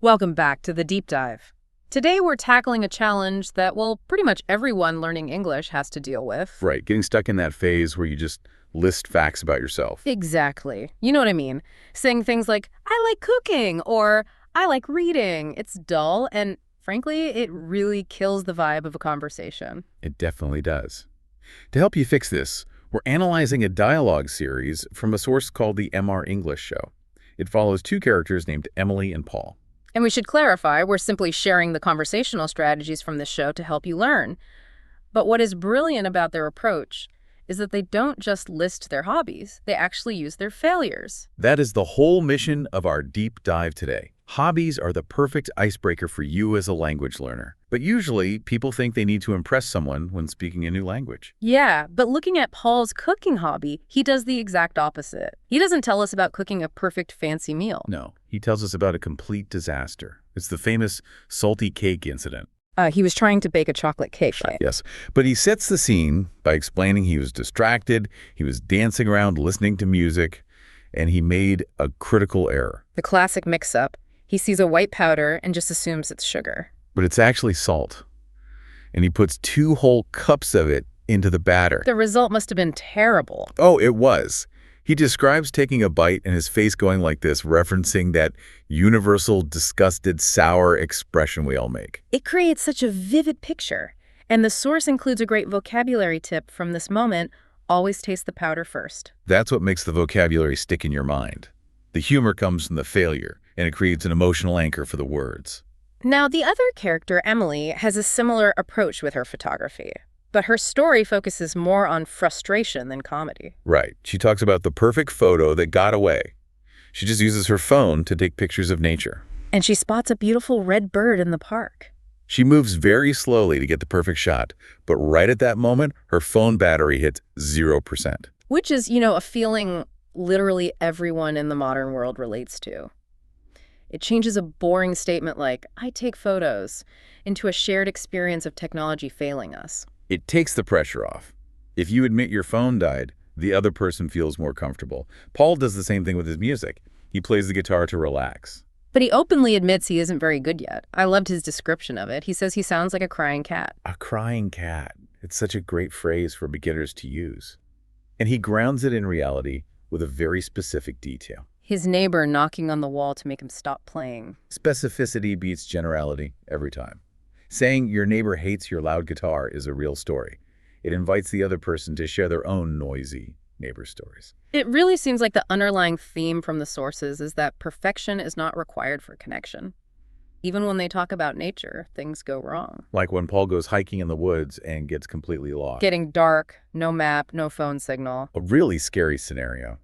Welcome back to the deep dive. Today we're tackling a challenge that, well, pretty much everyone learning English has to deal with. Right, getting stuck in that phase where you just list facts about yourself. Exactly. You know what I mean? Saying things like, I like cooking, or I like reading. It's dull, and frankly, it really kills the vibe of a conversation. It definitely does. To help you fix this, we're analyzing a dialogue series from a source called the MR English Show. It follows two characters named Emily and Paul. And we should clarify, we're simply sharing the conversational strategies from this show to help you learn. But what is brilliant about their approach is that they don't just list their hobbies, they actually use their failures. That is the whole mission of our deep dive today. Hobbies are the perfect icebreaker for you as a language learner. But usually, people think they need to impress someone when speaking a new language. Yeah, but looking at Paul's cooking hobby, he does the exact opposite. He doesn't tell us about cooking a perfect fancy meal. No, he tells us about a complete disaster. It's the famous salty cake incident. He was trying to bake a chocolate cake, right? Yes, but he sets the scene by explaining he was distracted, he was dancing around listening to music, and he made a critical error. The classic mix-up. He sees a white powder and just assumes it's sugar. But it's actually salt. And he puts 2 whole cups of it into the batter. The result must have been terrible. Oh, it was. He describes taking a bite and his face going like this, referencing that universal, disgusted, sour expression we all make. It creates such a vivid picture. And the source includes a great vocabulary tip from this moment: always taste the powder first. That's what makes the vocabulary stick in your mind. The humor comes from the failure, and it creates an emotional anchor for the words. Now, the other character, Emily, has a similar approach with her photography. But her story focuses more on frustration than comedy. Right. She talks about the perfect photo that got away. She just uses her phone to take pictures of nature. And she spots a beautiful red bird in the park. She moves very slowly to get the perfect shot, but right at that moment, her phone battery hits 0%. Which is, a feeling literally everyone in the modern world relates to. It changes a boring statement like, I take photos, into a shared experience of technology failing us. It takes the pressure off. If you admit your phone died, the other person feels more comfortable. Paul does the same thing with his music. He plays the guitar to relax. But he openly admits he isn't very good yet. I loved his description of it. He says he sounds like a crying cat. A crying cat. It's such a great phrase for beginners to use. And he grounds it in reality with a very specific detail. His neighbor knocking on the wall to make him stop playing. Specificity beats generality every time. Saying your neighbor hates your loud guitar is a real story. It invites the other person to share their own noisy neighbor stories. It really seems like the underlying theme from the sources is that perfection is not required for connection. Even when they talk about nature, things go wrong. Like when Paul goes hiking in the woods and gets completely lost. Getting dark, no map, no phone signal. A really scary scenario.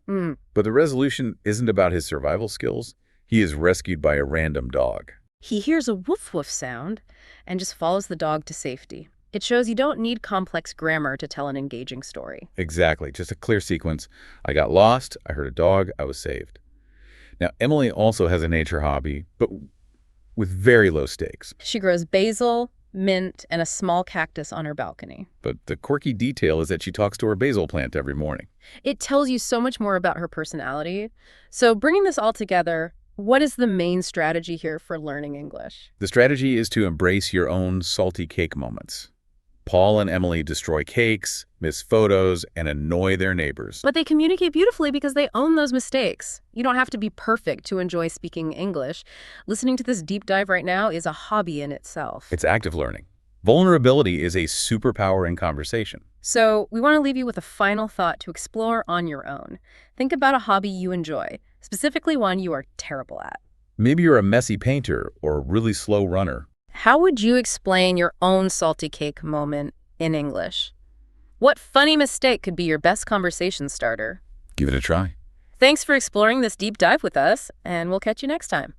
But the resolution isn't about his survival skills. He is rescued by a random dog. He hears a woof woof sound and just follows the dog to safety. It shows you don't need complex grammar to tell an engaging story. Exactly, just a clear sequence. I got lost, I heard a dog, I was saved. Now, Emily also has a nature hobby, but with very low stakes. She grows basil, mint, and a small cactus on her balcony. But the quirky detail is that she talks to her basil plant every morning. It tells you so much more about her personality. So bringing this all together, what is the main strategy here for learning English? The strategy is to embrace your own salty cake moments. Paul and Emily destroy cakes, miss photos, and annoy their neighbors. But they communicate beautifully because they own those mistakes. You don't have to be perfect to enjoy speaking English. Listening to this deep dive right now is a hobby in itself. It's active learning. Vulnerability is a superpower in conversation. So we want to leave you with a final thought to explore on your own. Think about a hobby you enjoy, specifically one you are terrible at. Maybe you're a messy painter or a really slow runner. How would you explain your own salty cake moment in English? What funny mistake could be your best conversation starter? Give it a try. Thanks for exploring this deep dive with us, and we'll catch you next time.